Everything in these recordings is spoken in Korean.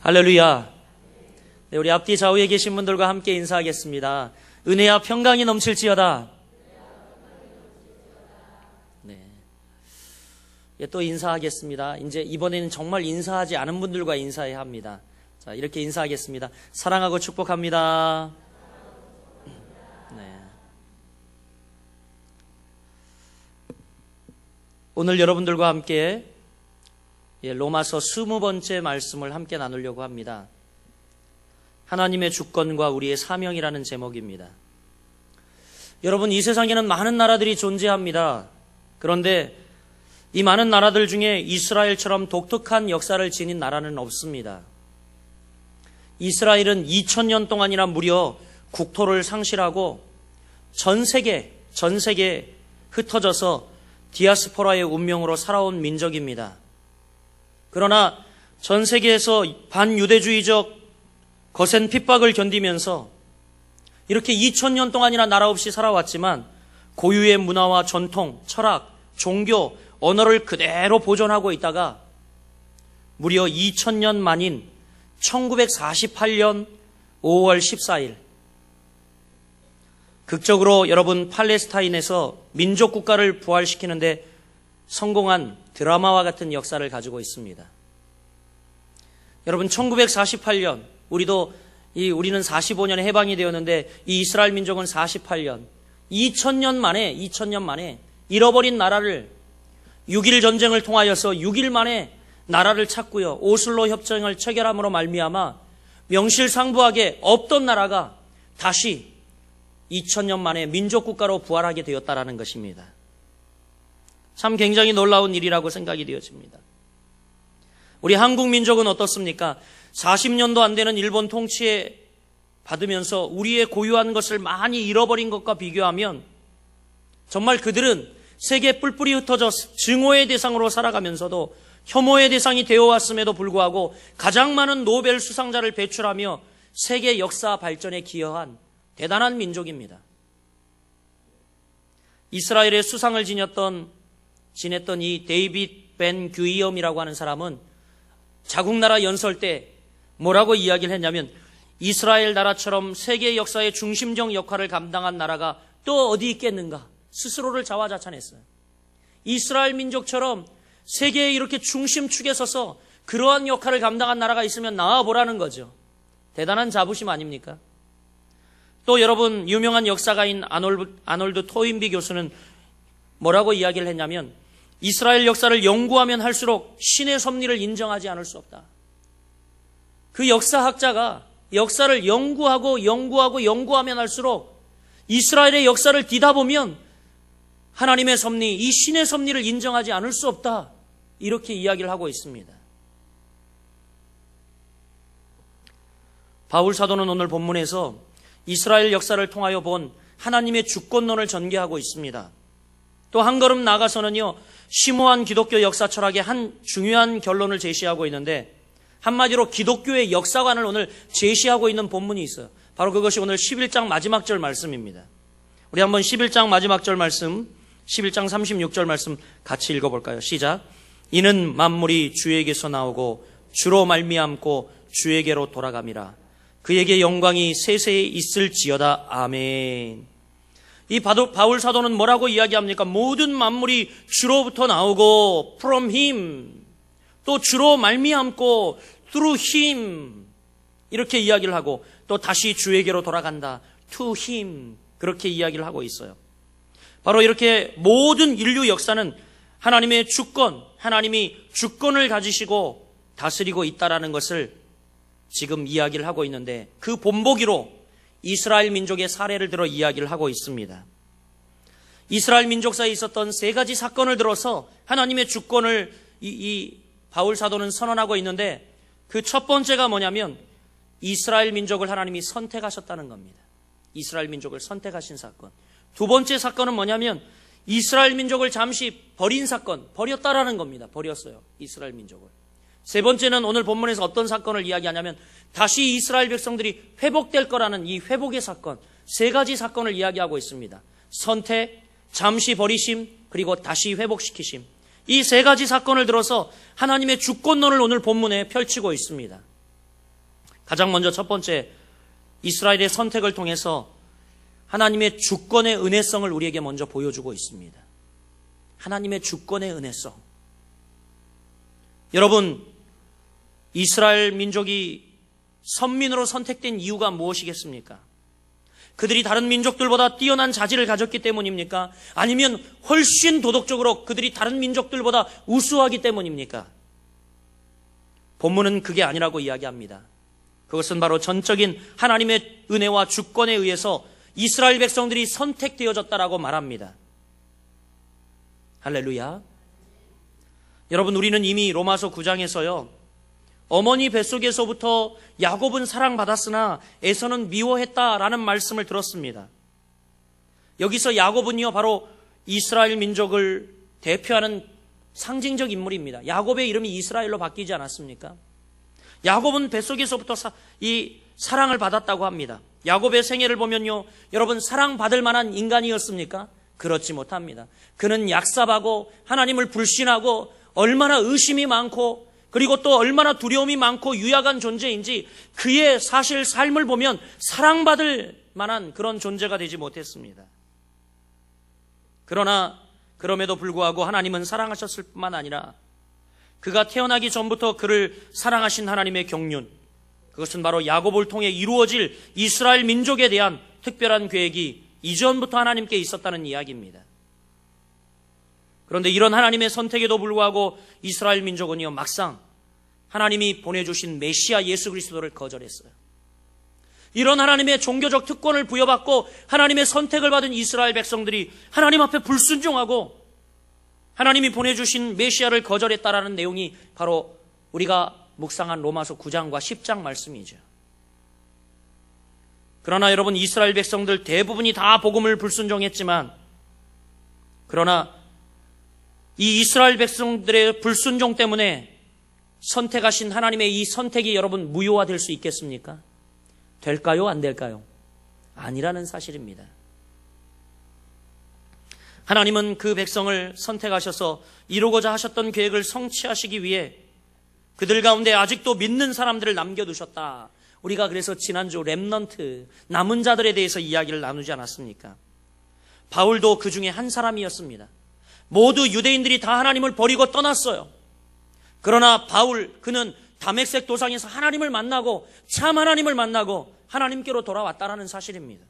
할렐루야. 네, 우리 앞뒤 좌우에 계신 분들과 함께 인사하겠습니다. 은혜와 평강이 넘칠지어다. 네. 또 인사하겠습니다. 이제 이번에는 정말 인사하지 않은 분들과 인사해야 합니다. 자, 이렇게 인사하겠습니다. 사랑하고 축복합니다. 네. 오늘 여러분들과 함께 로마서 20번째 말씀을 함께 나누려고 합니다. 하나님의 주권과 우리의 사명이라는 제목입니다. 여러분, 이 세상에는 많은 나라들이 존재합니다. 그런데 이 많은 나라들 중에 이스라엘처럼 독특한 역사를 지닌 나라는 없습니다. 이스라엘은 2000년 동안이나 무려 국토를 상실하고 전 세계에 흩어져서 디아스포라의 운명으로 살아온 민족입니다. 그러나 전 세계에서 반유대주의적 거센 핍박을 견디면서 이렇게 2000년 동안이나 나라 없이 살아왔지만 고유의 문화와 전통, 철학, 종교, 언어를 그대로 보존하고 있다가 무려 2000년 만인 1948년 5월 14일 극적으로 여러분 팔레스타인에서 민족국가를 부활시키는데 성공한 드라마와 같은 역사를 가지고 있습니다. 여러분, 1948년 우리는 45년에 해방이 되었는데 이 이스라엘 민족은 48년 2000년 만에 잃어버린 나라를 6.1 전쟁을 통하여서 6일 만에 나라를 찾고요. 오슬로 협정을 체결함으로 말미암아 명실상부하게 없던 나라가 다시 2000년 만에 민족국가로 부활하게 되었다라는 것입니다. 참 굉장히 놀라운 일이라고 생각이 되어집니다. 우리 한국 민족은 어떻습니까? 40년도 안 되는 일본 통치에 받으면서 우리의 고유한 것을 많이 잃어버린 것과 비교하면 정말 그들은 세계 뿔뿔이 흩어져 증오의 대상으로 살아가면서도 혐오의 대상이 되어왔음에도 불구하고 가장 많은 노벨 수상자를 배출하며 세계 역사 발전에 기여한 대단한 민족입니다. 이스라엘의 수상을 지냈던 이 데이빗 벤 규이엄이라고 하는 사람은 자국나라 연설 때 뭐라고 이야기를 했냐면 이스라엘 나라처럼 세계 역사의 중심적 역할을 감당한 나라가 또 어디 있겠는가 스스로를 자화자찬했어요. 이스라엘 민족처럼 세계에 이렇게 중심축에 서서 그러한 역할을 감당한 나라가 있으면 나와보라는 거죠. 대단한 자부심 아닙니까? 또 여러분, 유명한 역사가인 아놀드 토인비 교수는 뭐라고 이야기를 했냐면 이스라엘 역사를 연구하면 할수록 신의 섭리를 인정하지 않을 수 없다. 그 역사학자가 역사를 연구하면 할수록 이스라엘의 역사를 뒤다보면 하나님의 섭리, 이 신의 섭리를 인정하지 않을 수 없다. 이렇게 이야기를 하고 있습니다. 바울 사도는 오늘 본문에서 이스라엘 역사를 통하여 본 하나님의 주권론을 전개하고 있습니다. 또 한 걸음 나아가서는요, 심오한 기독교 역사 철학의 한 중요한 결론을 제시하고 있는데 한마디로 기독교의 역사관을 오늘 제시하고 있는 본문이 있어요. 바로 그것이 오늘 11장 마지막 절 말씀입니다. 우리 한번 11장 마지막 절 말씀, 11장 36절 말씀 같이 읽어볼까요? 시작. 이는 만물이 주에게서 나오고 주로 말미암고 주에게로 돌아감이라. 그에게 영광이 세세에 있을지어다. 아멘. 이 바울 사도는 뭐라고 이야기합니까? 모든 만물이 주로부터 나오고 from him, 또 주로 말미암고 through him 이렇게 이야기를 하고 또 다시 주에게로 돌아간다. to him 그렇게 이야기를 하고 있어요. 바로 이렇게 모든 인류 역사는 하나님의 하나님이 주권을 가지시고 다스리고 있다라는 것을 지금 이야기를 하고 있는데 그 본보기로 이스라엘 민족의 사례를 들어 이야기를 하고 있습니다. 이스라엘 민족사에 있었던 세 가지 사건을 들어서 하나님의 주권을 이 바울 사도는 선언하고 있는데 그 첫 번째가 뭐냐면 이스라엘 민족을 하나님이 선택하셨다는 겁니다. 이스라엘 민족을 선택하신 사건. 두 번째 사건은 뭐냐면 이스라엘 민족을 잠시 버린 사건, 버렸다라는 겁니다. 버렸어요, 이스라엘 민족을. 세 번째는 오늘 본문에서 어떤 사건을 이야기하냐면 다시 이스라엘 백성들이 회복될 거라는 이 회복의 사건, 세 가지 사건을 이야기하고 있습니다. 선택, 잠시 버리심, 그리고 다시 회복시키심. 이 세 가지 사건을 들어서 하나님의 주권론을 오늘 본문에 펼치고 있습니다. 가장 먼저 첫 번째, 이스라엘의 선택을 통해서 하나님의 주권의 은혜성을 우리에게 먼저 보여주고 있습니다. 하나님의 주권의 은혜성. 여러분, 이스라엘 민족이 선민으로 선택된 이유가 무엇이겠습니까? 그들이 다른 민족들보다 뛰어난 자질을 가졌기 때문입니까? 아니면 훨씬 도덕적으로 그들이 다른 민족들보다 우수하기 때문입니까? 본문은 그게 아니라고 이야기합니다. 그것은 바로 전적인 하나님의 은혜와 주권에 의해서 이스라엘 백성들이 선택되어졌다라고 말합니다. 할렐루야. 여러분, 우리는 이미 로마서 9장에서요, 어머니 뱃속에서부터 야곱은 사랑받았으나 에서는 미워했다라는 말씀을 들었습니다. 여기서 야곱은요, 바로 이스라엘 민족을 대표하는 상징적 인물입니다. 야곱의 이름이 이스라엘로 바뀌지 않았습니까? 야곱은 뱃속에서부터 이 사랑을 받았다고 합니다. 야곱의 생애를 보면요, 여러분, 사랑받을 만한 인간이었습니까? 그렇지 못합니다. 그는 약삽하고 하나님을 불신하고 얼마나 의심이 많고 그리고 또 얼마나 두려움이 많고 유약한 존재인지 그의 사실 삶을 보면 사랑받을 만한 그런 존재가 되지 못했습니다. 그러나 그럼에도 불구하고 하나님은 사랑하셨을 뿐만 아니라 그가 태어나기 전부터 그를 사랑하신 하나님의 경륜, 그것은 바로 야곱을 통해 이루어질 이스라엘 민족에 대한 특별한 계획이 이전부터 하나님께 있었다는 이야기입니다. 그런데 이런 하나님의 선택에도 불구하고 이스라엘 민족은요, 막상 하나님이 보내주신 메시아 예수 그리스도를 거절했어요. 이런 하나님의 종교적 특권을 부여받고 하나님의 선택을 받은 이스라엘 백성들이 하나님 앞에 불순종하고 하나님이 보내주신 메시아를 거절했다라는 내용이 바로 우리가 묵상한 로마서 9장과 10장 말씀이죠. 그러나 여러분, 이스라엘 백성들 대부분이 다 복음을 불순종했지만, 그러나 이 이스라엘 백성들의 불순종 때문에 선택하신 하나님의 이 선택이 여러분 무효화될 수 있겠습니까? 될까요? 안 될까요? 아니라는 사실입니다. 하나님은 그 백성을 선택하셔서 이루고자 하셨던 계획을 성취하시기 위해 그들 가운데 아직도 믿는 사람들을 남겨두셨다. 우리가 그래서 지난주 렘넌트, 남은 자들에 대해서 이야기를 나누지 않았습니까? 바울도 그 중에 한 사람이었습니다. 모두 유대인들이 다 하나님을 버리고 떠났어요. 그러나 바울, 그는 다메섹 도상에서 하나님을 만나고 참 하나님을 만나고 하나님께로 돌아왔다라는 사실입니다.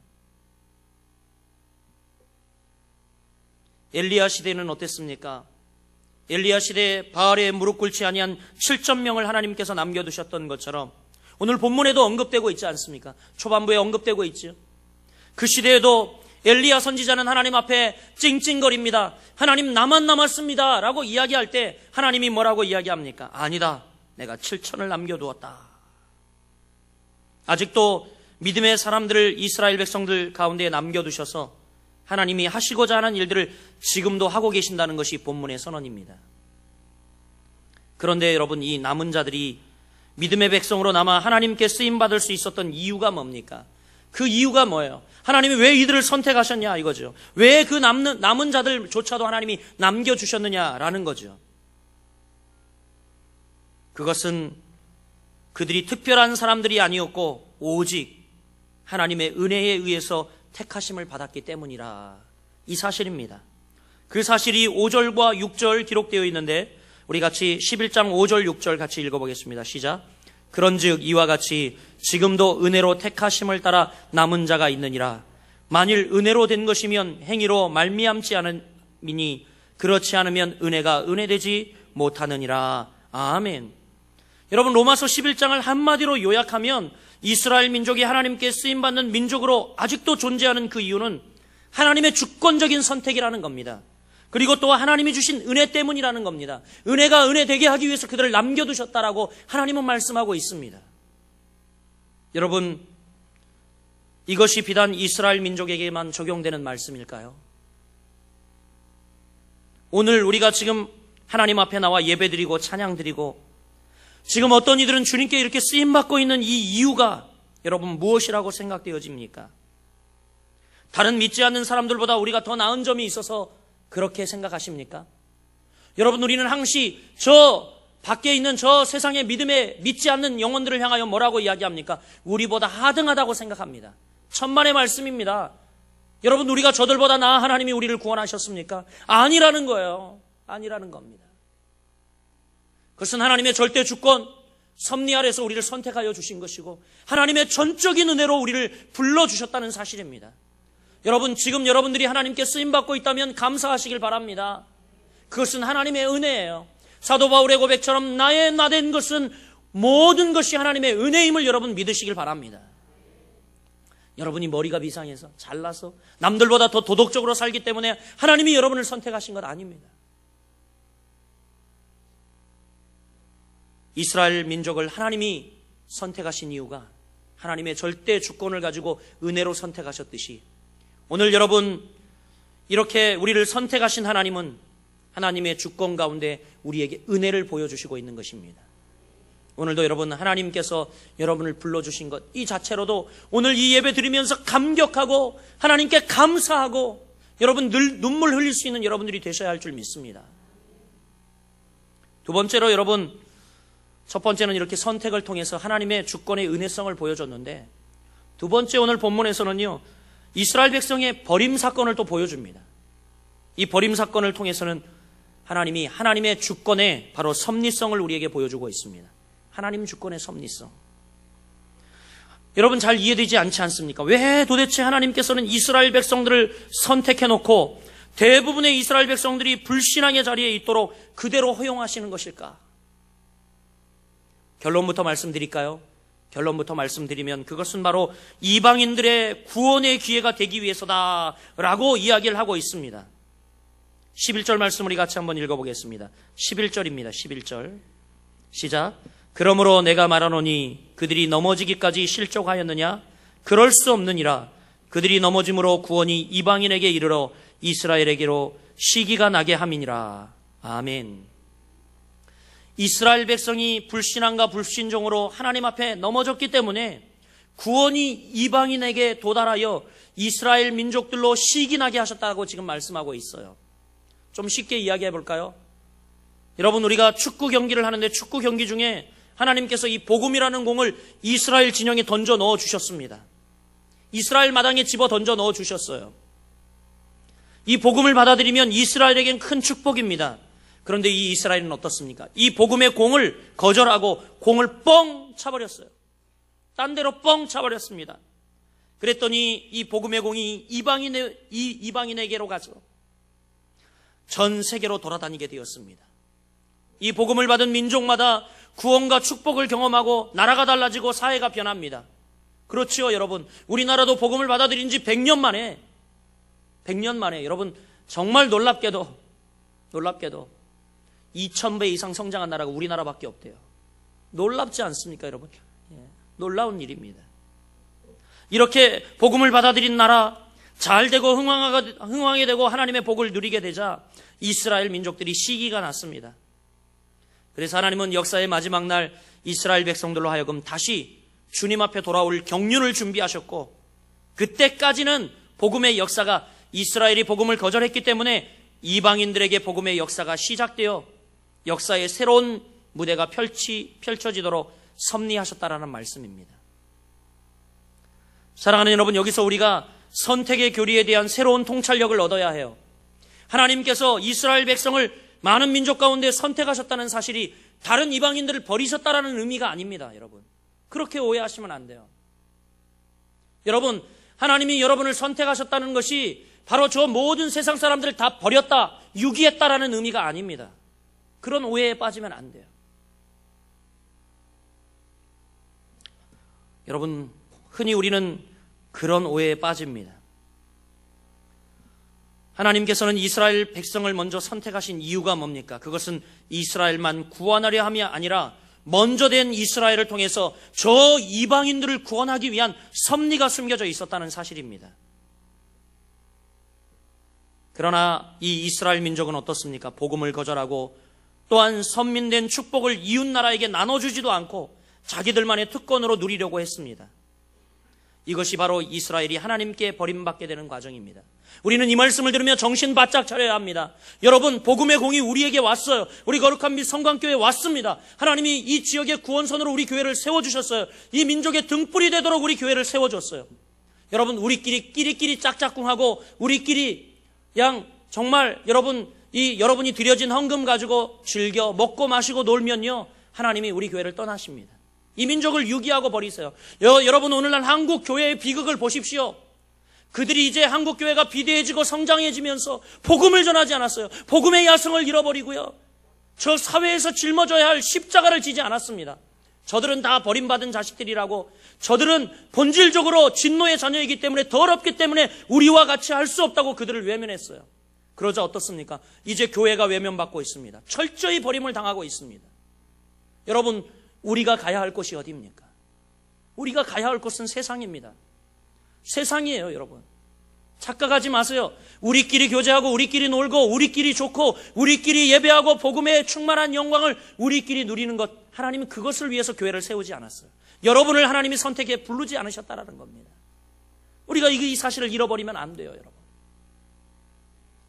엘리야 시대는 어땠습니까? 엘리야 시대에 바알에 무릎 꿇지 아니한 7,000명을 하나님께서 남겨두셨던 것처럼 오늘 본문에도 언급되고 있지 않습니까? 초반부에 언급되고 있죠. 그 시대에도 엘리야 선지자는 하나님 앞에 찡찡거립니다. 하나님, 나만 남았습니다 라고 이야기할 때 하나님이 뭐라고 이야기합니까? 아니다, 내가 7,000을 남겨두었다. 아직도 믿음의 사람들을 이스라엘 백성들 가운데 남겨두셔서 하나님이 하시고자 하는 일들을 지금도 하고 계신다는 것이 본문의 선언입니다. 그런데 여러분, 이 남은 자들이 믿음의 백성으로 남아 하나님께 쓰임받을 수 있었던 이유가 뭡니까? 그 이유가 뭐예요? 하나님이 왜 이들을 선택하셨냐 이거죠. 왜 그 남은 자들조차도 하나님이 남겨주셨느냐라는 거죠. 그것은 그들이 특별한 사람들이 아니었고 오직 하나님의 은혜에 의해서 택하심을 받았기 때문이라, 이 사실입니다. 그 사실이 5절과 6절 기록되어 있는데 우리 같이 11장 5절 6절 같이 읽어보겠습니다. 시작. 그런즉 이와 같이 지금도 은혜로 택하심을 따라 남은 자가 있느니라. 만일 은혜로 된 것이면 행위로 말미암지 않으니 그렇지 않으면 은혜가 은혜되지 못하느니라. 아멘. 여러분, 로마서 11장을 한마디로 요약하면 이스라엘 민족이 하나님께 쓰임받는 민족으로 아직도 존재하는 그 이유는 하나님의 주권적인 선택이라는 겁니다. 그리고 또 하나님이 주신 은혜 때문이라는 겁니다. 은혜가 은혜 되게 하기 위해서 그들을 남겨두셨다라고 하나님은 말씀하고 있습니다. 여러분, 이것이 비단 이스라엘 민족에게만 적용되는 말씀일까요? 오늘 우리가 지금 하나님 앞에 나와 예배드리고 찬양드리고 지금 어떤 이들은 주님께 이렇게 쓰임받고 있는 이 이유가 여러분 무엇이라고 생각되어집니까? 다른 믿지 않는 사람들보다 우리가 더 나은 점이 있어서 그렇게 생각하십니까? 여러분, 우리는 항시 저 밖에 있는 저 세상의 믿음에 믿지 않는 영혼들을 향하여 뭐라고 이야기합니까? 우리보다 하등하다고 생각합니다. 천만의 말씀입니다. 여러분, 우리가 저들보다 나아 하나님이 우리를 구원하셨습니까? 아니라는 거예요. 아니라는 겁니다. 그것은 하나님의 절대 주권, 섭리 아래서 우리를 선택하여 주신 것이고 하나님의 전적인 은혜로 우리를 불러주셨다는 사실입니다. 여러분, 지금 여러분들이 하나님께 쓰임받고 있다면 감사하시길 바랍니다. 그것은 하나님의 은혜예요. 사도 바울의 고백처럼 나의 나된 것은 모든 것이 하나님의 은혜임을 여러분 믿으시길 바랍니다. 여러분이 머리가 비상해서 잘나서 남들보다 더 도덕적으로 살기 때문에 하나님이 여러분을 선택하신 것 아닙니다. 이스라엘 민족을 하나님이 선택하신 이유가 하나님의 절대 주권을 가지고 은혜로 선택하셨듯이 오늘 여러분 이렇게 우리를 선택하신 하나님은 하나님의 주권 가운데 우리에게 은혜를 보여주시고 있는 것입니다. 오늘도 여러분 하나님께서 여러분을 불러주신 것 이 자체로도 오늘 이 예배 드리면서 감격하고 하나님께 감사하고 여러분 늘 눈물 흘릴 수 있는 여러분들이 되셔야 할 줄 믿습니다. 두 번째로 여러분, 첫 번째는 이렇게 선택을 통해서 하나님의 주권의 은혜성을 보여줬는데 두 번째 오늘 본문에서는요, 이스라엘 백성의 버림 사건을 또 보여줍니다. 이 버림 사건을 통해서는 하나님이 하나님의 주권의 바로 섭리성을 우리에게 보여주고 있습니다. 하나님 주권의 섭리성. 여러분 잘 이해되지 않지 않습니까? 왜 도대체 하나님께서는 이스라엘 백성들을 선택해놓고 대부분의 이스라엘 백성들이 불신앙의 자리에 있도록 그대로 허용하시는 것일까? 결론부터 말씀드릴까요? 결론부터 말씀드리면 그것은 바로 이방인들의 구원의 기회가 되기 위해서다라고 이야기를 하고 있습니다. 11절 말씀 우리 같이 한번 읽어보겠습니다. 11절입니다. 11절 시작. 그러므로 내가 말하노니 그들이 넘어지기까지 실족하였느냐? 그럴 수 없느니라. 그들이 넘어짐으로 구원이 이방인에게 이르러 이스라엘에게로 시기가 나게 함이니라. 아멘. 이스라엘 백성이 불신앙과 불신종으로 하나님 앞에 넘어졌기 때문에 구원이 이방인에게 도달하여 이스라엘 민족들로 시기 나게 하셨다고 지금 말씀하고 있어요. 좀 쉽게 이야기해 볼까요? 여러분, 우리가 축구 경기를 하는데 축구 경기 중에 하나님께서 이 복음이라는 공을 이스라엘 진영에 던져 넣어 주셨습니다. 이스라엘 마당에 집어 던져 넣어 주셨어요. 이 복음을 받아들이면 이스라엘에겐 큰 축복입니다. 그런데 이 이스라엘은 어떻습니까? 이 복음의 공을 거절하고 공을 뻥 차버렸어요. 딴 데로 뻥 차버렸습니다. 그랬더니 이 복음의 공이 이방인에게로 가서 전 세계로 돌아다니게 되었습니다. 이 복음을 받은 민족마다 구원과 축복을 경험하고 나라가 달라지고 사회가 변합니다. 그렇지요, 여러분. 우리나라도 복음을 받아들인 지 100년 만에 여러분 정말 놀랍게도 2000배 이상 성장한 나라가 우리나라밖에 없대요. 놀랍지 않습니까, 여러분? 놀라운 일입니다. 이렇게 복음을 받아들인 나라, 잘 되고 흥왕하게 되고 하나님의 복을 누리게 되자 이스라엘 민족들이 시기가 났습니다. 그래서 하나님은 역사의 마지막 날 이스라엘 백성들로 하여금 다시 주님 앞에 돌아올 경륜을 준비하셨고, 그때까지는 복음의 역사가 이스라엘이 복음을 거절했기 때문에 이방인들에게 복음의 역사가 시작되어 역사의 새로운 무대가 펼쳐지도록 섭리하셨다라는 말씀입니다. 사랑하는 여러분, 여기서 우리가 선택의 교리에 대한 새로운 통찰력을 얻어야 해요. 하나님께서 이스라엘 백성을 많은 민족 가운데 선택하셨다는 사실이 다른 이방인들을 버리셨다라는 의미가 아닙니다, 여러분. 그렇게 오해하시면 안 돼요. 여러분, 하나님이 여러분을 선택하셨다는 것이 바로 저 모든 세상 사람들을 다 버렸다, 유기했다라는 의미가 아닙니다. 그런 오해에 빠지면 안 돼요. 여러분, 흔히 우리는 그런 오해에 빠집니다. 하나님께서는 이스라엘 백성을 먼저 선택하신 이유가 뭡니까? 그것은 이스라엘만 구원하려 함이 아니라 먼저 된 이스라엘을 통해서 저 이방인들을 구원하기 위한 섭리가 숨겨져 있었다는 사실입니다. 그러나 이 이스라엘 민족은 어떻습니까? 복음을 거절하고 또한 선민된 축복을 이웃나라에게 나눠주지도 않고 자기들만의 특권으로 누리려고 했습니다. 이것이 바로 이스라엘이 하나님께 버림받게 되는 과정입니다. 우리는 이 말씀을 들으며 정신 바짝 차려야 합니다. 여러분, 복음의 공이 우리에게 왔어요. 우리 거룩한 빛 성광교회에 왔습니다. 하나님이 이 지역의 구원선으로 우리 교회를 세워주셨어요. 이 민족의 등불이 되도록 우리 교회를 세워줬어요. 여러분, 우리끼리 끼리끼리 짝짝꿍하고 우리끼리 정말 여러분이 드려진 헌금 가지고 즐겨 먹고 마시고 놀면요, 하나님이 우리 교회를 떠나십니다. 이 민족을 유기하고 버리세요. 여러분, 오늘날 한국 교회의 비극을 보십시오. 그들이 이제 한국 교회가 비대해지고 성장해지면서 복음을 전하지 않았어요. 복음의 야성을 잃어버리고요, 저 사회에서 짊어져야 할 십자가를 지지 않았습니다. 저들은 다 버림받은 자식들이라고, 저들은 본질적으로 진노의 자녀이기 때문에, 더럽기 때문에 우리와 같이 할 수 없다고 그들을 외면했어요. 그러자 어떻습니까? 이제 교회가 외면받고 있습니다. 철저히 버림을 당하고 있습니다. 여러분, 우리가 가야 할 곳이 어디입니까? 우리가 가야 할 곳은 세상입니다. 세상이에요, 여러분. 착각하지 마세요. 우리끼리 교제하고 우리끼리 놀고 우리끼리 좋고 우리끼리 예배하고 복음의 충만한 영광을 우리끼리 누리는 것, 하나님은 그것을 위해서 교회를 세우지 않았어요. 여러분을 하나님이 선택해 부르지 않으셨다라는 겁니다. 우리가 이 사실을 잃어버리면 안 돼요, 여러분.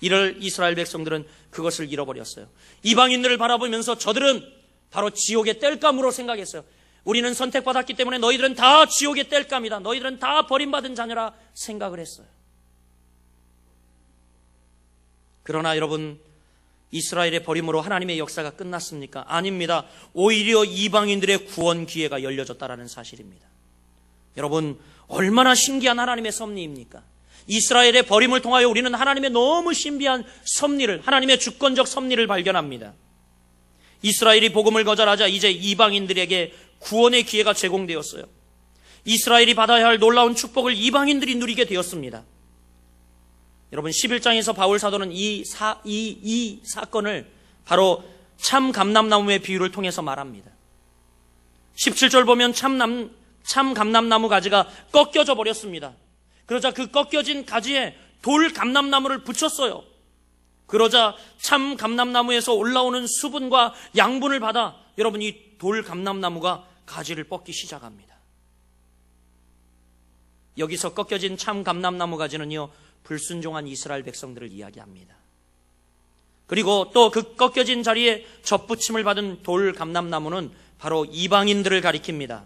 이를 이스라엘 백성들은 그것을 잃어버렸어요. 이방인들을 바라보면서 저들은 바로 지옥의 땔감으로 생각했어요. 우리는 선택받았기 때문에 너희들은 다 지옥의 땔감이다, 너희들은 다 버림받은 자녀라 생각을 했어요. 그러나 여러분, 이스라엘의 버림으로 하나님의 역사가 끝났습니까? 아닙니다. 오히려 이방인들의 구원 기회가 열려졌다라는 사실입니다. 여러분, 얼마나 신기한 하나님의 섭리입니까? 이스라엘의 버림을 통하여 우리는 하나님의 너무 신비한 섭리를, 하나님의 주권적 섭리를 발견합니다. 이스라엘이 복음을 거절하자 이제 이방인들에게 구원의 기회가 제공되었어요. 이스라엘이 받아야 할 놀라운 축복을 이방인들이 누리게 되었습니다. 여러분, 11장에서 바울 사도는 이 사건을 바로 참 감람나무의 비유를 통해서 말합니다. 17절 보면 참 감람나무 가지가 꺾여져 버렸습니다. 그러자 그 꺾여진 가지에 돌 감람나무를 붙였어요. 그러자 참 감람나무에서 올라오는 수분과 양분을 받아 여러분, 이 돌 감람나무가 가지를 뻗기 시작합니다. 여기서 꺾여진 참 감람나무 가지는요, 불순종한 이스라엘 백성들을 이야기합니다. 그리고 또 그 꺾여진 자리에 접붙임을 받은 돌 감람나무는 바로 이방인들을 가리킵니다.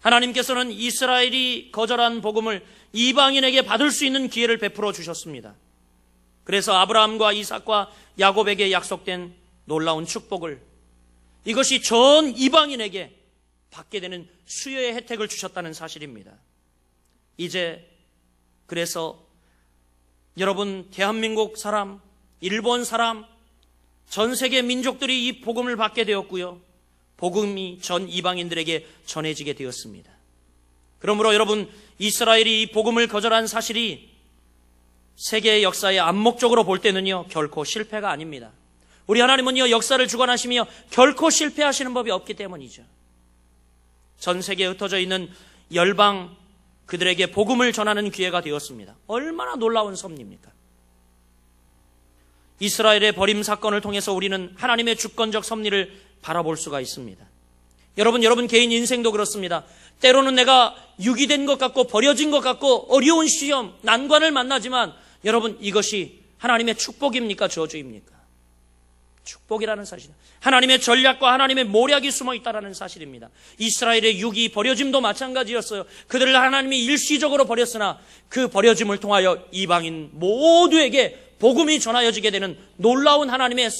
하나님께서는 이스라엘이 거절한 복음을 이방인에게 받을 수 있는 기회를 베풀어 주셨습니다. 그래서 아브라함과 이삭과 야곱에게 약속된 놀라운 축복을, 이것이 전 이방인에게 받게 되는 수요의 혜택을 주셨다는 사실입니다. 이제 그래서 여러분, 대한민국 사람, 일본 사람, 전 세계 민족들이 이 복음을 받게 되었고요, 복음이 전 이방인들에게 전해지게 되었습니다. 그러므로 여러분, 이스라엘이 이 복음을 거절한 사실이 세계의 역사에 암묵적으로 볼 때는요, 결코 실패가 아닙니다. 우리 하나님은요, 역사를 주관하시며 결코 실패하시는 법이 없기 때문이죠. 전 세계에 흩어져 있는 열방 그들에게 복음을 전하는 기회가 되었습니다. 얼마나 놀라운 섭리입니까? 이스라엘의 버림 사건을 통해서 우리는 하나님의 주권적 섭리를 바라볼 수가 있습니다. 여러분 개인 인생도 그렇습니다. 때로는 내가 유기된 것 같고 버려진 것 같고 어려운 시험, 난관을 만나지만 여러분, 이것이 하나님의 축복입니까? 저주입니까? 축복이라는 사실, 하나님의 전략과 하나님의 모략이 숨어 있다는 사실입니다. 이스라엘의 유기, 버려짐도 마찬가지였어요. 그들을 하나님이 일시적으로 버렸으나 그 버려짐을 통하여 이방인 모두에게 복음이 전하여지게 되는 놀라운 하나님의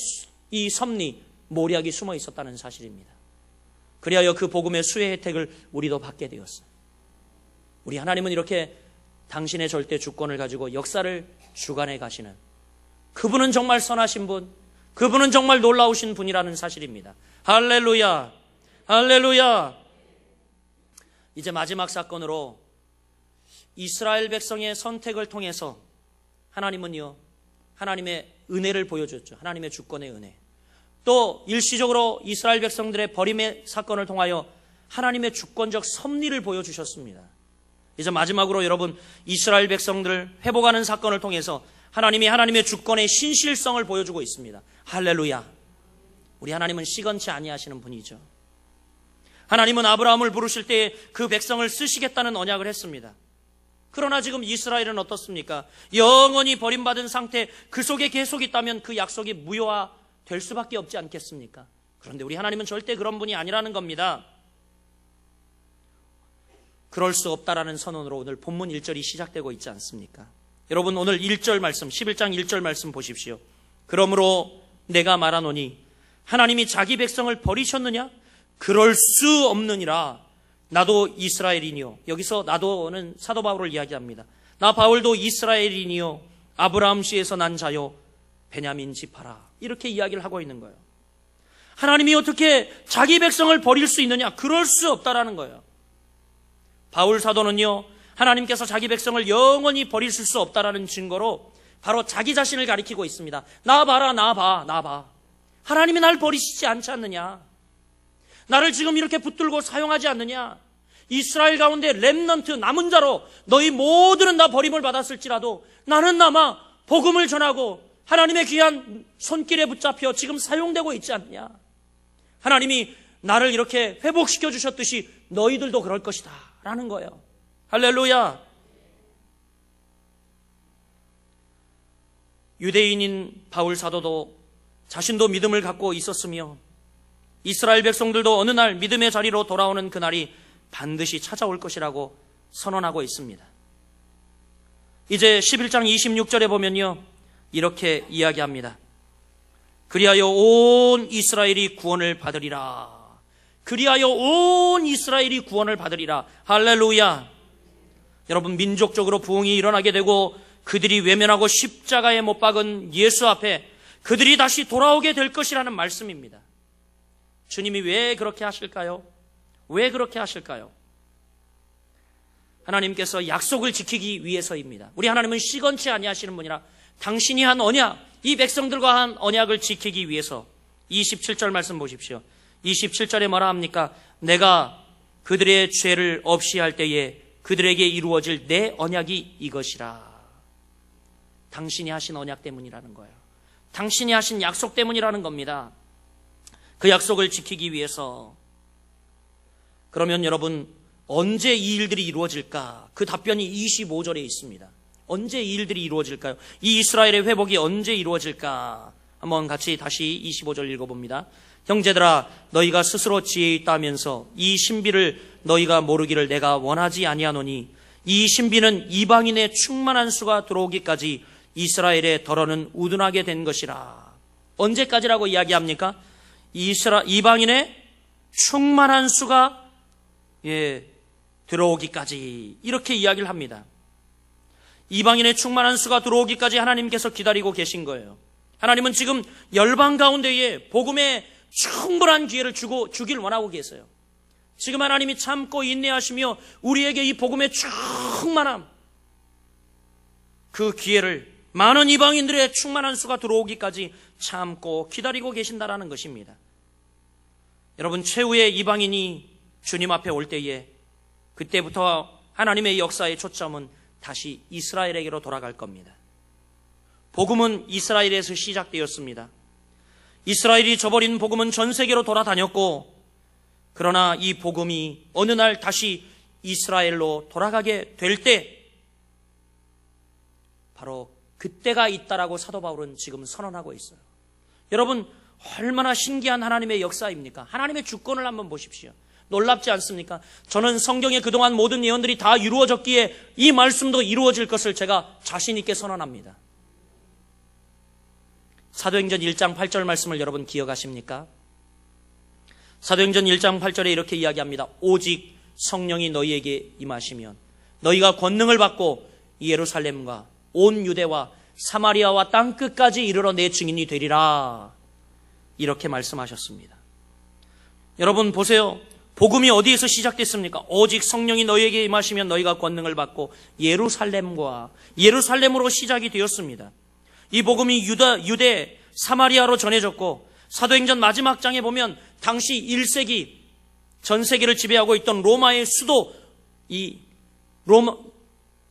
이 섭리, 모략이 숨어 있었다는 사실입니다. 그리하여 그 복음의 수혜 혜택을 우리도 받게 되었어요. 우리 하나님은 이렇게 당신의 절대 주권을 가지고 역사를 주관해 가시는, 그분은 정말 선하신 분, 그분은 정말 놀라우신 분이라는 사실입니다. 할렐루야, 할렐루야. 이제 마지막 사건으로 이스라엘 백성의 선택을 통해서 하나님은요, 하나님의 은혜를 보여줬죠. 하나님의 주권의 은혜. 또 일시적으로 이스라엘 백성들의 버림의 사건을 통하여 하나님의 주권적 섭리를 보여주셨습니다. 이제 마지막으로 여러분, 이스라엘 백성들을 회복하는 사건을 통해서 하나님이 하나님의 주권의 신실성을 보여주고 있습니다. 할렐루야. 우리 하나님은 시건치 아니하시는 분이죠. 하나님은 아브라함을 부르실 때 그 백성을 쓰시겠다는 언약을 했습니다. 그러나 지금 이스라엘은 어떻습니까? 영원히 버림받은 상태, 그 속에 계속 있다면 그 약속이 무효화될 수밖에 없지 않겠습니까? 그런데 우리 하나님은 절대 그런 분이 아니라는 겁니다. 그럴 수 없다라는 선언으로 오늘 본문 1절이 시작되고 있지 않습니까? 여러분, 오늘 1절 말씀, 11장 1절 말씀 보십시오. 그러므로 내가 말하노니 하나님이 자기 백성을 버리셨느냐? 그럴 수 없느니라. 나도 이스라엘이니요. 여기서 나도는 사도 바울을 이야기합니다. 나 바울도 이스라엘이니요. 아브라함 씨에서 난 자요. 베냐민 지파라. 이렇게 이야기를 하고 있는 거예요. 하나님이 어떻게 자기 백성을 버릴 수 있느냐? 그럴 수 없다라는 거예요. 바울 사도는요, 하나님께서 자기 백성을 영원히 버리실 수 없다라는 증거로 바로 자기 자신을 가리키고 있습니다. 나 봐라, 나 봐. 하나님이 날 버리시지 않지 않느냐? 나를 지금 이렇게 붙들고 사용하지 않느냐? 이스라엘 가운데 렘넌트 남은 자로 너희 모두는 다 버림을 받았을지라도 나는 남아 복음을 전하고 하나님의 귀한 손길에 붙잡혀 지금 사용되고 있지 않느냐? 하나님이 나를 이렇게 회복시켜 주셨듯이 너희들도 그럴 것이다 라는 거예요. 할렐루야. 유대인인 바울 사도도 자신도 믿음을 갖고 있었으며 이스라엘 백성들도 어느 날 믿음의 자리로 돌아오는 그날이 반드시 찾아올 것이라고 선언하고 있습니다. 이제 11장 26절에 보면요, 이렇게 이야기합니다. 그리하여 온 이스라엘이 구원을 받으리라. 그리하여 온 이스라엘이 구원을 받으리라. 할렐루야. 여러분, 민족적으로 부흥이 일어나게 되고 그들이 외면하고 십자가에 못 박은 예수 앞에 그들이 다시 돌아오게 될 것이라는 말씀입니다. 주님이 왜 그렇게 하실까요? 왜 그렇게 하실까요? 하나님께서 약속을 지키기 위해서입니다. 우리 하나님은 시건치 아니하시는 분이라 당신이 한 언약, 이 백성들과 한 언약을 지키기 위해서 27절 말씀 보십시오. 27절에 뭐라 합니까? 내가 그들의 죄를 없이 할 때에 그들에게 이루어질 내 언약이 이것이라. 당신이 하신 언약 때문이라는 거예요. 당신이 하신 약속 때문이라는 겁니다. 그 약속을 지키기 위해서. 그러면 여러분, 언제 이 일들이 이루어질까? 그 답변이 25절에 있습니다. 언제 이 일들이 이루어질까요? 이 이스라엘의 회복이 언제 이루어질까? 한번 같이 다시 25절 읽어봅니다. 형제들아, 너희가 스스로 지혜 있다면서 이 신비를 너희가 모르기를 내가 원하지 아니하노니 이 신비는 이방인의 충만한 수가 들어오기까지 이스라엘의 덜어는 우둔하게 된 것이라. 언제까지라고 이야기합니까? 이방인의 충만한 수가 들어오기까지, 이렇게 이야기를 합니다. 이방인의 충만한 수가 들어오기까지 하나님께서 기다리고 계신 거예요. 하나님은 지금 열방 가운데에 복음의 충분한 기회를 주길 원하고 계세요. 지금 하나님이 참고 인내하시며 우리에게 이 복음의 충만함, 그 기회를 많은 이방인들의 충만한 수가 들어오기까지 참고 기다리고 계신다라는 것입니다. 여러분, 최후의 이방인이 주님 앞에 올 때에 그때부터 하나님의 역사의 초점은 다시 이스라엘에게로 돌아갈 겁니다. 복음은 이스라엘에서 시작되었습니다. 이스라엘이 저버린 복음은 전 세계로 돌아다녔고, 그러나 이 복음이 어느 날 다시 이스라엘로 돌아가게 될 때 바로 그때가 있다라고 사도 바울은 지금 선언하고 있어요. 여러분, 얼마나 신기한 하나님의 역사입니까? 하나님의 주권을 한번 보십시오. 놀랍지 않습니까? 저는 성경의 그동안 모든 예언들이 다 이루어졌기에 이 말씀도 이루어질 것을 제가 자신 있게 선언합니다. 사도행전 1장 8절 말씀을 여러분 기억하십니까? 사도행전 1장 8절에 이렇게 이야기합니다. 오직 성령이 너희에게 임하시면 너희가 권능을 받고 예루살렘과 온 유대와 사마리아와 땅끝까지 이르러 내 증인이 되리라. 이렇게 말씀하셨습니다. 여러분 보세요. 복음이 어디에서 시작됐습니까? 오직 성령이 너희에게 임하시면 너희가 권능을 받고 예루살렘으로 시작이 되었습니다. 이 복음이 유대, 사마리아로 전해졌고, 사도행전 마지막 장에 보면 당시 1세기 전 세계를 지배하고 있던 로마의 수도,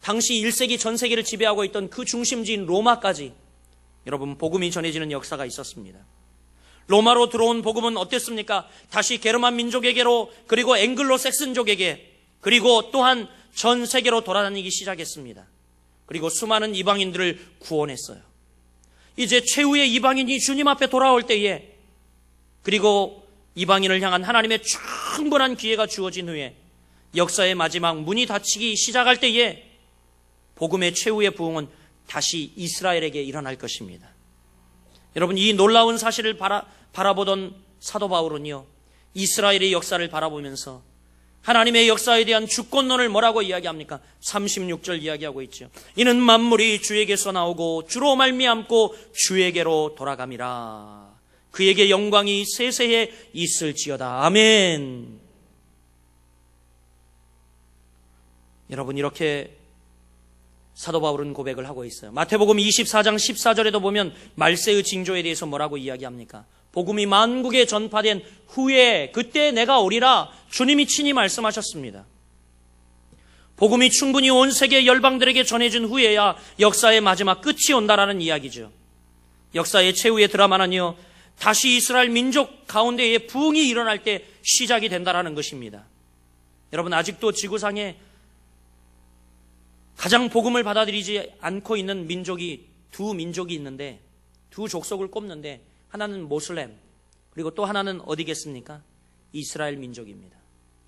당시 1세기 전 세계를 지배하고 있던 그 중심지인 로마까지 여러분 복음이 전해지는 역사가 있었습니다. 로마로 들어온 복음은 어땠습니까? 다시 게르만 민족에게로, 그리고 앵글로 색슨족에게, 그리고 또한 전 세계로 돌아다니기 시작했습니다. 그리고 수많은 이방인들을 구원했어요. 이제 최후의 이방인이 주님 앞에 돌아올 때에, 그리고 이방인을 향한 하나님의 충분한 기회가 주어진 후에 역사의 마지막 문이 닫히기 시작할 때에 복음의 최후의 부흥은 다시 이스라엘에게 일어날 것입니다. 여러분, 이 놀라운 사실을 바라보던 사도 바울은요, 이스라엘의 역사를 바라보면서 하나님의 역사에 대한 주권론을 뭐라고 이야기합니까? 36절 이야기하고 있죠. 이는 만물이 주에게서 나오고 주로 말미암고 주에게로 돌아감이라. 그에게 영광이 세세에 있을지어다. 아멘. 여러분, 이렇게 사도 바울은 고백을 하고 있어요. 마태복음 24장 14절에도 보면 말세의 징조에 대해서 뭐라고 이야기합니까? 복음이 만국에 전파된 후에 그때 내가 오리라, 주님이 친히 말씀하셨습니다. 복음이 충분히 온 세계 열방들에게 전해진 후에야 역사의 마지막 끝이 온다라는 이야기죠. 역사의 최후의 드라마는요, 다시 이스라엘 민족 가운데에 부흥이 일어날 때 시작이 된다라는 것입니다. 여러분, 아직도 지구상에 가장 복음을 받아들이지 않고 있는 민족이 두 민족이 있는데, 두 족속을 꼽는데, 하나는 모슬렘, 그리고 또 하나는 어디겠습니까? 이스라엘 민족입니다.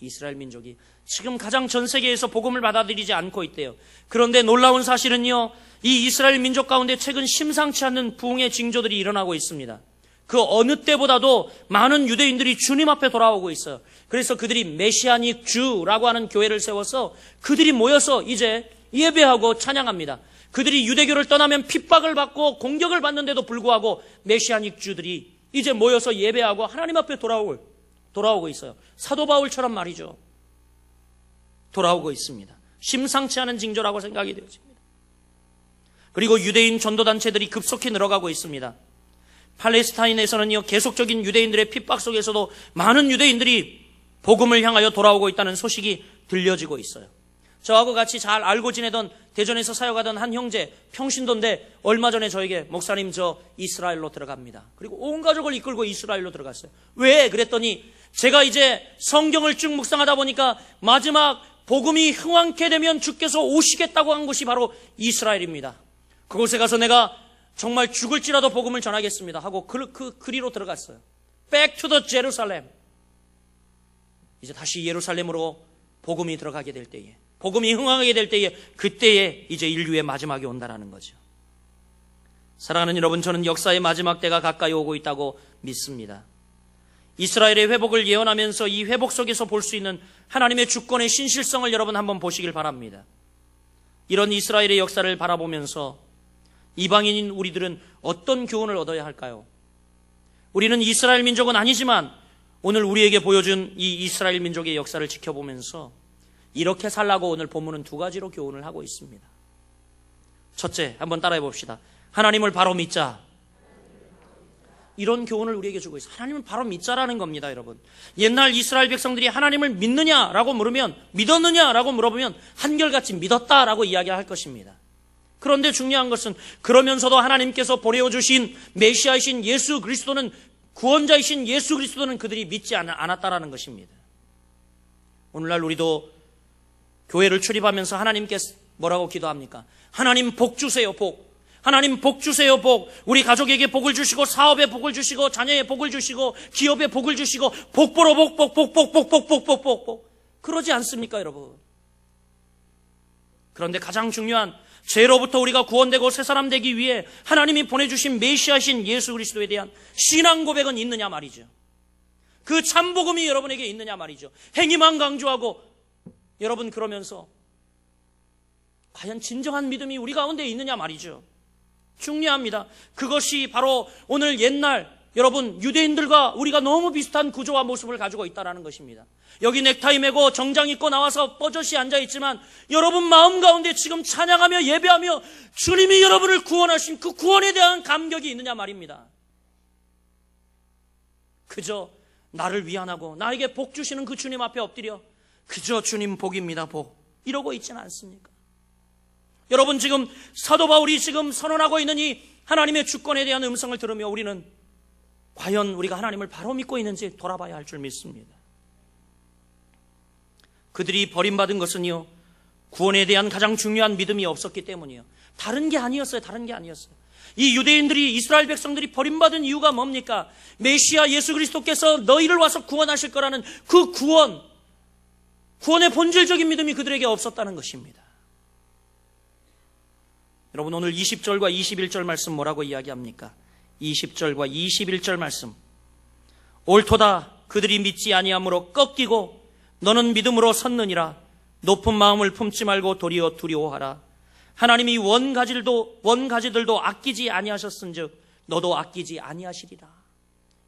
이스라엘 민족이 지금 가장 전 세계에서 복음을 받아들이지 않고 있대요. 그런데 놀라운 사실은요, 이 이스라엘 민족 가운데 최근 심상치 않는 부흥의 징조들이 일어나고 있습니다. 그 어느 때보다도 많은 유대인들이 주님 앞에 돌아오고 있어요. 그래서 그들이 메시아닉 주라고 하는 교회를 세워서 그들이 모여서 이제 예배하고 찬양합니다. 그들이 유대교를 떠나면 핍박을 받고 공격을 받는데도 불구하고 메시아닉 주들이 이제 모여서 예배하고 하나님 앞에 돌아오고 있어요. 사도 바울처럼 말이죠. 돌아오고 있습니다. 심상치 않은 징조라고 생각이 되어집니다. 그리고 유대인 전도단체들이 급속히 늘어가고 있습니다. 팔레스타인에서는요, 계속적인 유대인들의 핍박 속에서도 많은 유대인들이 복음을 향하여 돌아오고 있다는 소식이 들려지고 있어요. 저하고 같이 잘 알고 지내던 대전에서 사역하던 한 형제, 평신도인데 얼마 전에 저에게 목사님 저 이스라엘로 들어갑니다. 그리고 온 가족을 이끌고 이스라엘로 들어갔어요. 왜? 그랬더니 제가 이제 성경을 쭉 묵상하다 보니까 마지막 복음이 흥왕케 되면 주께서 오시겠다고 한 곳이 바로 이스라엘입니다. 그곳에 가서 내가 정말 죽을지라도 복음을 전하겠습니다 하고 그리로 들어갔어요. Back to the Jerusalem. 이제 다시 예루살렘으로 복음이 들어가게 될 때에, 복음이 흥하게 될 때에, 그때에 이제 인류의 마지막이 온다라는 거죠. 사랑하는 여러분, 저는 역사의 마지막 때가 가까이 오고 있다고 믿습니다. 이스라엘의 회복을 예언하면서 이 회복 속에서 볼 수 있는 하나님의 주권의 신실성을 여러분 한번 보시길 바랍니다. 이런 이스라엘의 역사를 바라보면서 이방인인 우리들은 어떤 교훈을 얻어야 할까요? 우리는 이스라엘 민족은 아니지만 오늘 우리에게 보여준 이 이스라엘 민족의 역사를 지켜보면서 이렇게 살라고 오늘 본문은 두 가지로 교훈을 하고 있습니다. 첫째, 한번 따라해 봅시다. 하나님을 바로 믿자. 이런 교훈을 우리에게 주고 있어요. 하나님을 바로 믿자라는 겁니다, 여러분. 옛날 이스라엘 백성들이 하나님을 믿느냐라고 물으면, 믿었느냐라고 물어보면 한결같이 믿었다라고 이야기할 것입니다. 그런데 중요한 것은 그러면서도 하나님께서 보내어주신 메시아이신 예수 그리스도는, 구원자이신 예수 그리스도는 그들이 믿지 않았다라는 것입니다. 오늘날 우리도 교회를 출입하면서 하나님께 뭐라고 기도합니까? 하나님 복 주세요, 복. 하나님 복 주세요, 복. 우리 가족에게 복을 주시고, 사업에 복을 주시고, 자녀에 복을 주시고, 기업에 복을 주시고, 복보로 복. 그러지 않습니까, 여러분? 그런데 가장 중요한, 죄로부터 우리가 구원되고 새 사람 되기 위해 하나님이 보내주신 메시아신 예수 그리스도에 대한 신앙 고백은 있느냐 말이죠. 그 참복음이 여러분에게 있느냐 말이죠. 행위만 강조하고 여러분 그러면서 과연 진정한 믿음이 우리 가운데 있느냐 말이죠. 중요합니다. 그것이 바로 오늘 옛날 여러분 유대인들과 우리가 너무 비슷한 구조와 모습을 가지고 있다는 것입니다. 여기 넥타이 메고 정장 입고 나와서 뻐젓이 앉아있지만 여러분 마음 가운데 지금 찬양하며 예배하며 주님이 여러분을 구원하신 그 구원에 대한 감격이 있느냐 말입니다. 그저 나를 위안하고 나에게 복 주시는 그 주님 앞에 엎드려 그저 주님 복입니다, 복, 이러고 있지는 않습니까? 여러분 지금 사도 바울이 지금 선언하고 있는 이 하나님의 주권에 대한 음성을 들으며 우리는 과연 우리가 하나님을 바로 믿고 있는지 돌아봐야 할 줄 믿습니다. 그들이 버림받은 것은요, 구원에 대한 가장 중요한 믿음이 없었기 때문이에요. 다른 게 아니었어요. 다른 게 아니었어요. 이 유대인들이, 이스라엘 백성들이 버림받은 이유가 뭡니까? 메시아 예수 그리스도께서 너희를 와서 구원하실 거라는 그 구원의 본질적인 믿음이 그들에게 없었다는 것입니다. 여러분, 오늘 20절과 21절 말씀 뭐라고 이야기합니까? 20절과 21절 말씀. 옳도다. 그들이 믿지 아니함으로 꺾이고 너는 믿음으로 섰느니라. 높은 마음을 품지 말고 도리어 두려워하라. 하나님이 원가지들도 아끼지 아니하셨은즉 너도 아끼지 아니하시리라.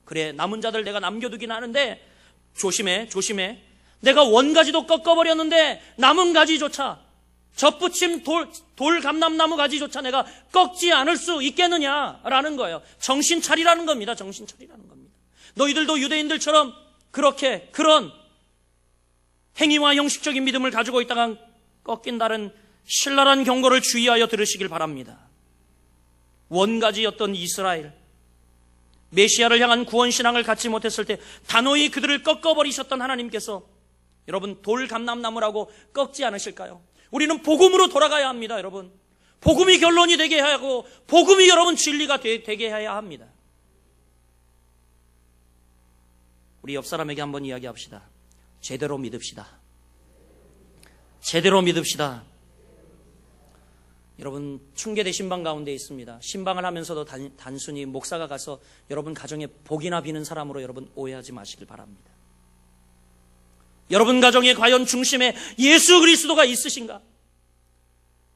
그래, 남은 자들 내가 남겨두긴 하는데 조심해. 내가 원가지도 꺾어버렸는데 남은 가지조차, 젖붙임 돌 감람나무 가지조차 내가 꺾지 않을 수 있겠느냐라는 거예요. 정신 차리라는 겁니다. 정신 차리라는 겁니다. 너희들도 유대인들처럼 그런 행위와 형식적인 믿음을 가지고 있다가 꺾인다는 신랄한 경고를 주의하여 들으시길 바랍니다. 원가지였던 이스라엘, 메시아를 향한 구원신앙을 갖지 못했을 때 단호히 그들을 꺾어버리셨던 하나님께서 여러분, 돌 감람나무라고 꺾지 않으실까요? 우리는 복음으로 돌아가야 합니다. 여러분, 복음이 결론이 되게 해야 하고 복음이 여러분 진리가 되게 해야 합니다. 우리 옆 사람에게 한번 이야기합시다. 제대로 믿읍시다. 제대로 믿읍시다. 여러분, 충계대 신방 가운데 있습니다. 신방을 하면서도 단순히 목사가 가서 여러분 가정에 복이나 비는 사람으로 여러분 오해하지 마시길 바랍니다. 여러분 가정에 과연 중심에 예수 그리스도가 있으신가?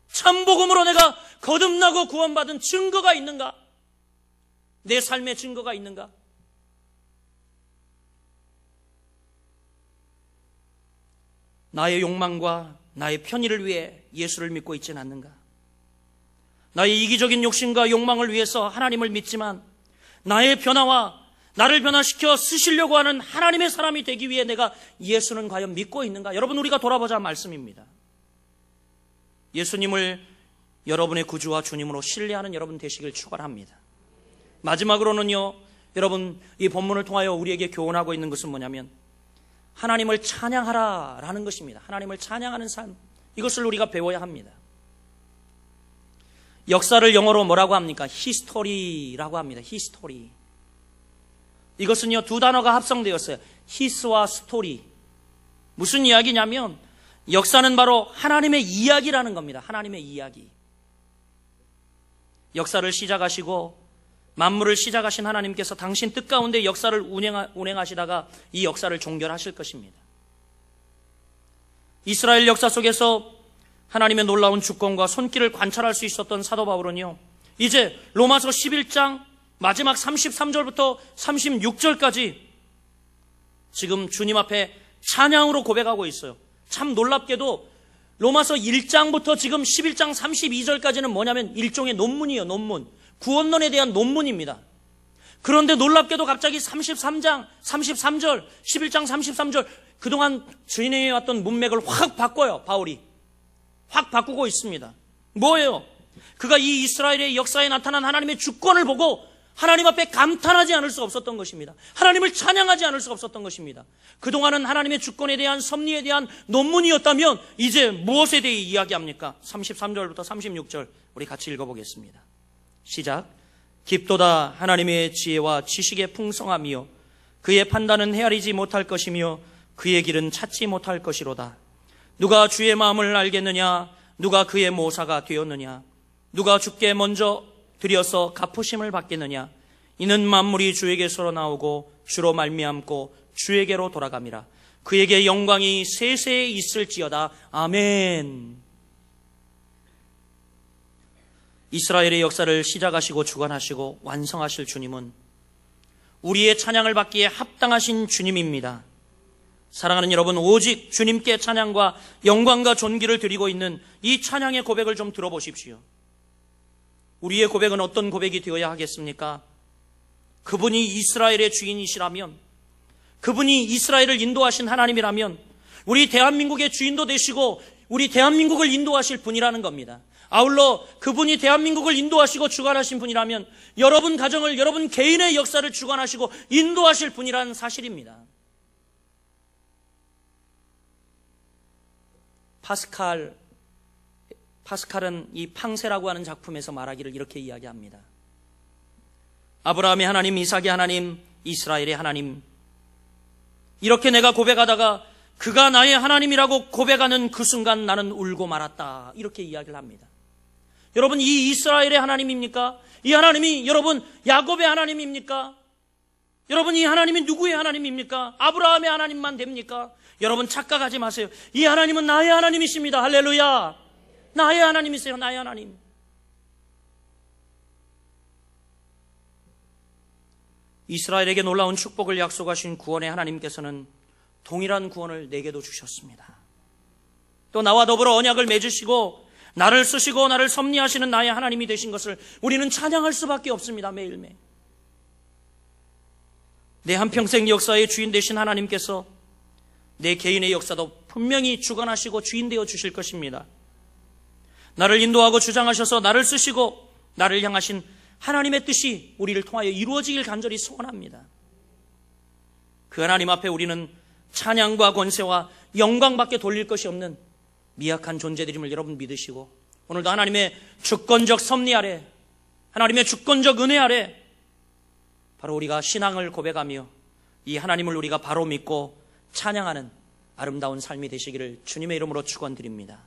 참복음으로 내가 거듭나고 구원받은 증거가 있는가? 내 삶의 증거가 있는가? 나의 욕망과 나의 편의를 위해 예수를 믿고 있지는 않는가? 나의 이기적인 욕심과 욕망을 위해서 하나님을 믿지만 나의 변화와 나를 변화시켜 쓰시려고 하는 하나님의 사람이 되기 위해 내가 예수는 과연 믿고 있는가? 여러분, 우리가 돌아보자 말씀입니다. 예수님을 여러분의 구주와 주님으로 신뢰하는 여러분 되시길 축원합니다. 마지막으로는요, 여러분, 이 본문을 통하여 우리에게 교훈하고 있는 것은 뭐냐면 하나님을 찬양하라라는 것입니다. 하나님을 찬양하는 삶, 이것을 우리가 배워야 합니다. 역사를 영어로 뭐라고 합니까? 히스토리라고 합니다. 히스토리. 이것은요, 두 단어가 합성되었어요. 히스와 스토리. 무슨 이야기냐면 역사는 바로 하나님의 이야기라는 겁니다. 하나님의 이야기. 역사를 시작하시고 만물을 시작하신 하나님께서 당신 뜻 가운데 역사를 운행하시다가 이 역사를 종결하실 것입니다. 이스라엘 역사 속에서 하나님의 놀라운 주권과 손길을 관찰할 수 있었던 사도 바울은요, 이제 로마서 11장 마지막 33절부터 36절까지 지금 주님 앞에 찬양으로 고백하고 있어요. 참 놀랍게도 로마서 1장부터 지금 11장 32절까지는 뭐냐면 일종의 논문이에요. 논문. 구원론에 대한 논문입니다. 그런데 놀랍게도 갑자기 33장 33절 11장 33절 그동안 진행해왔던 문맥을 확 바꿔요. 바울이 확 바꾸고 있습니다. 뭐예요? 그가 이 이스라엘의 역사에 나타난 하나님의 주권을 보고 하나님 앞에 감탄하지 않을 수 없었던 것입니다. 하나님을 찬양하지 않을 수 없었던 것입니다. 그동안은 하나님의 주권에 대한 섭리에 대한 논문이었다면 이제 무엇에 대해 이야기합니까? 33절부터 36절 우리 같이 읽어보겠습니다. 시작. 깊도다 하나님의 지혜와 지식의 풍성함이요 그의 판단은 헤아리지 못할 것이며 그의 길은 찾지 못할 것이로다. 누가 주의 마음을 알겠느냐? 누가 그의 모사가 되었느냐? 누가 주께 먼저 드려서 갚으심을 받겠느냐? 이는 만물이 주에게서 나오고 주로 말미암고 주에게로 돌아감이라. 그에게 영광이 세세에 있을지어다. 아멘. 이스라엘의 역사를 시작하시고 주관하시고 완성하실 주님은 우리의 찬양을 받기에 합당하신 주님입니다. 사랑하는 여러분, 오직 주님께 찬양과 영광과 존귀를 드리고 있는 이 찬양의 고백을 좀 들어보십시오. 우리의 고백은 어떤 고백이 되어야 하겠습니까? 그분이 이스라엘의 주인이시라면, 그분이 이스라엘을 인도하신 하나님이라면 우리 대한민국의 주인도 되시고 우리 대한민국을 인도하실 분이라는 겁니다. 아울러 그분이 대한민국을 인도하시고 주관하신 분이라면 여러분 가정을, 여러분 개인의 역사를 주관하시고 인도하실 분이라는 사실입니다. 파스칼은 이 팡세라고 하는 작품에서 말하기를 이렇게 이야기합니다. 아브라함의 하나님, 이삭의 하나님, 이스라엘의 하나님, 이렇게 내가 고백하다가 그가 나의 하나님이라고 고백하는 그 순간 나는 울고 말았다. 이렇게 이야기를 합니다. 여러분, 이 이스라엘의 하나님입니까? 이 하나님이 여러분 야곱의 하나님입니까? 여러분, 이 하나님이 누구의 하나님입니까? 아브라함의 하나님만 됩니까? 여러분, 착각하지 마세요. 이 하나님은 나의 하나님이십니다. 할렐루야. 나의 하나님이세요. 나의 하나님. 이스라엘에게 놀라운 축복을 약속하신 구원의 하나님께서는 동일한 구원을 내게도 주셨습니다. 또 나와 더불어 언약을 맺으시고 나를 쓰시고 나를 섭리하시는 나의 하나님이 되신 것을 우리는 찬양할 수밖에 없습니다. 매일매일. 내 한평생 역사의 주인 되신 하나님께서 내 개인의 역사도 분명히 주관하시고 주인 되어 주실 것입니다. 나를 인도하고 주장하셔서 나를 쓰시고 나를 향하신 하나님의 뜻이 우리를 통하여 이루어지길 간절히 소원합니다. 그 하나님 앞에 우리는 찬양과 권세와 영광밖에 돌릴 것이 없는 미약한 존재들임을 여러분 믿으시고, 오늘도 하나님의 주권적 섭리 아래, 하나님의 주권적 은혜 아래 바로 우리가 신앙을 고백하며 이 하나님을 우리가 바로 믿고 찬양하는 아름다운 삶이 되시기를 주님의 이름으로 축원드립니다.